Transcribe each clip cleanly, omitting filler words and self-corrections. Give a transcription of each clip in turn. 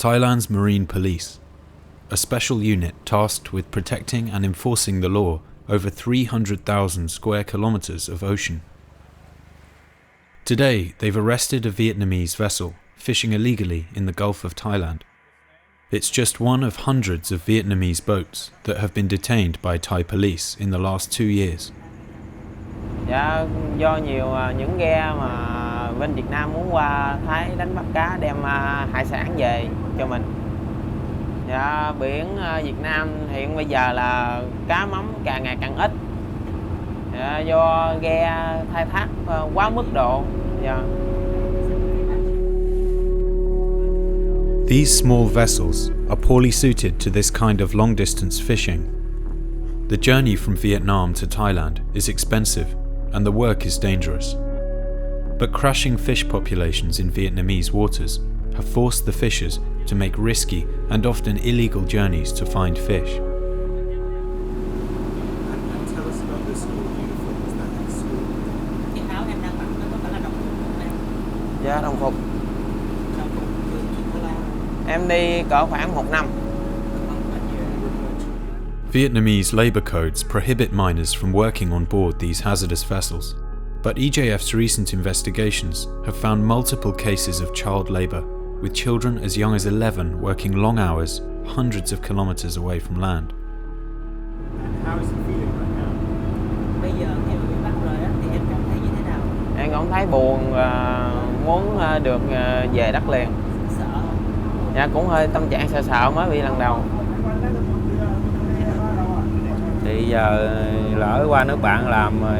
Thailand's Marine Police, a special unit tasked with protecting and enforcing the law over 300,000 square kilometers of ocean. Today, they've arrested a Vietnamese vessel fishing illegally in the Gulf of Thailand. It's just one of hundreds of Vietnamese boats that have been detained by Thai police in the last 2 years. Dạ, do nhiều những ghe mà bên Việt Nam muốn qua Thái đánh bắt cá đem hải sản về cho mình. Dạ, biển Việt Nam hiện bây giờ là cá mắm càng ngày càng ít. Dạ, do ghe khai thác quá mức độ. Dạ. These small vessels are poorly suited to this kind of long-distance fishing. The journey from Vietnam to Thailand is expensive and the work is dangerous. But crashing fish populations in Vietnamese waters have forced the fishers to make risky and often illegal journeys to find fish. And tell us about the school uniform. Is that at school? Dạ, đồng phục. Em đi cỡ khoảng 1 năm. Vietnamese labour codes prohibit minors from working on board these hazardous vessels, but EJF's recent investigations have found multiple cases of child labour, with children as young as 11 working long hours hundreds of kilometres away from land. And how is he feeling right now? Bây giờ khi mà bị bắt rồi á, thì em cảm thấy như thế nào? Em cảm thấy buồn và muốn được về đất liền. Sợ không? Dạ, cũng hơi tâm trạng sợ mới bị lần đầu. Thì giờ lỡ qua nước bạn làm rồi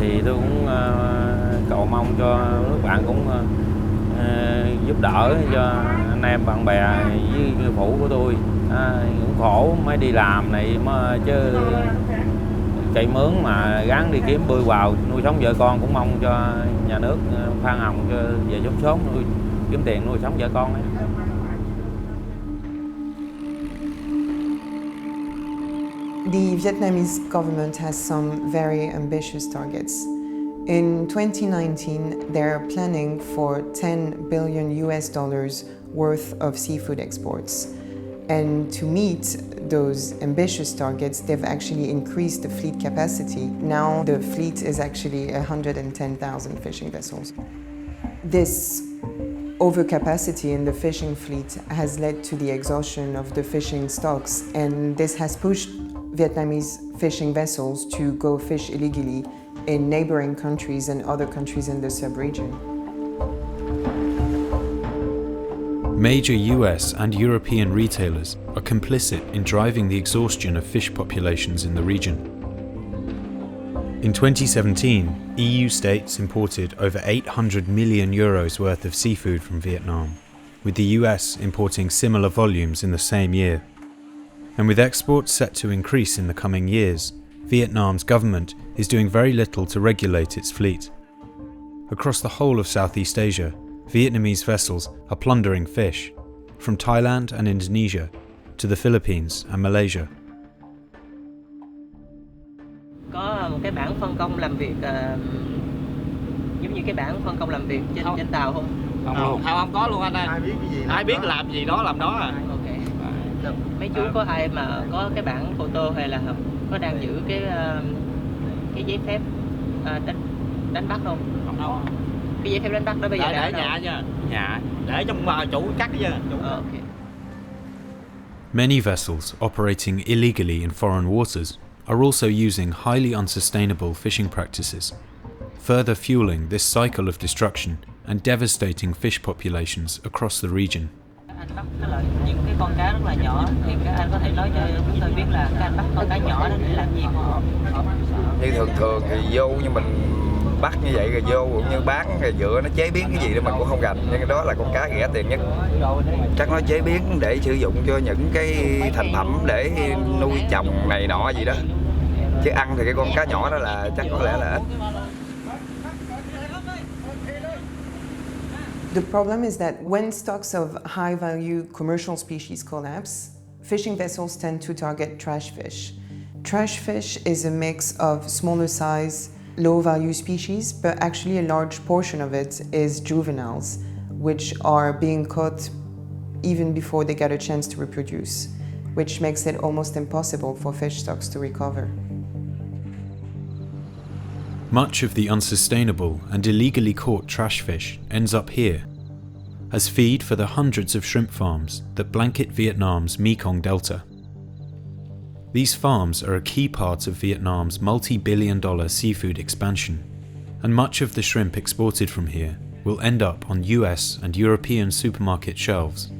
thì tôi cũng cầu mong cho nước bạn cũng giúp đỡ cho anh em bạn bè với người phụ của tôi. Cũng khổ mới đi làm này mà chứ chạy mướn mà gắng đi kiếm bươi vào nuôi sống vợ con, cũng mong cho nhà nước khoan hồng cho về sớm nuôi kiếm tiền nuôi sống vợ con ấy. The Vietnamese government has some very ambitious targets. In 2019, they're planning for $10 billion worth of seafood exports. And to meet those ambitious targets, they've actually increased the fleet capacity. Now the fleet is actually 110,000 fishing vessels. This overcapacity in the fishing fleet has led to the exhaustion of the fishing stocks, and this has pushed Vietnamese fishing vessels to go fish illegally in neighbouring countries and other countries in the sub-region. Major US and European retailers are complicit in driving the exhaustion of fish populations in the region. In 2017, EU states imported over 800 million euros worth of seafood from Vietnam, with the US importing similar volumes in the same year. And with exports set to increase in the coming years, Vietnam's government is doing very little to regulate its fleet. Across the whole of Southeast Asia, Vietnamese vessels are plundering fish, from Thailand and Indonesia to the Philippines and Malaysia. Có một cái bảng phân công làm việc giống như cái bảng phân công làm việc trên tàu không? Không luôn. Không có luôn anh ơi. Ai biết cái gì? Ai biết làm gì đó làm đó à. Ok. Mấy chú có ai mà có cái bảng photo hay là có đang giữ cái giấy phép đánh bắt không? Không đâu. Cái giấy phép đánh bắt đó bây giờ để nhà nha. Nhà để trong chủ cắt chứ. Okay. Many vessels operating illegally in foreign waters are also using highly unsustainable fishing practices, further fueling this cycle of destruction and devastating fish populations across the region. Anh bắt những cái con cá rất là nhỏ, thì các anh có thể nói cho chúng tôi biết là các anh bắt con cá nhỏ đó để làm gì không? Như thường thì vô như mình bắt như vậy rồi vô cũng như bán rồi dựa nó chế biến cái gì đó mình cũng không rành, nhưng cái đó là con cá rẻ tiền nhất. Chắc nó chế biến để sử dụng cho những cái thành phẩm để nuôi trồng này nọ gì đó. Chứ ăn thì cái con cá nhỏ đó là chắc có lẽ là ít. The problem is that when stocks of high-value commercial species collapse, fishing vessels tend to target trash fish. Trash fish is a mix of smaller size, low-value species, but actually a large portion of it is juveniles, which are being caught even before they get a chance to reproduce, which makes it almost impossible for fish stocks to recover. Much of the unsustainable and illegally caught trash fish ends up here, as feed for the hundreds of shrimp farms that blanket Vietnam's Mekong Delta. These farms are a key part of Vietnam's multi-billion-dollar seafood expansion, and much of the shrimp exported from here will end up on US and European supermarket shelves.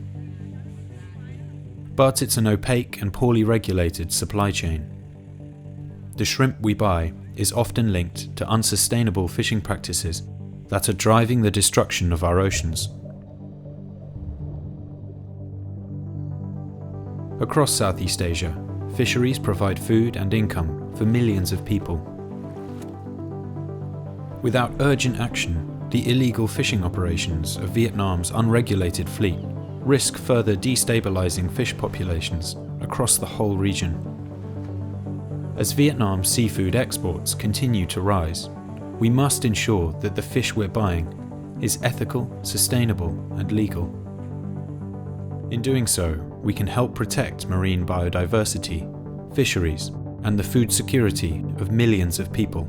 But it's an opaque and poorly regulated supply chain. The shrimp we buy is often linked to unsustainable fishing practices that are driving the destruction of our oceans. Across Southeast Asia, fisheries provide food and income for millions of people. Without urgent action, the illegal fishing operations of Vietnam's unregulated fleet risk further destabilizing fish populations across the whole region. As Vietnam's seafood exports continue to rise, we must ensure that the fish we're buying is ethical, sustainable, and legal. In doing so, we can help protect marine biodiversity, fisheries, and the food security of millions of people.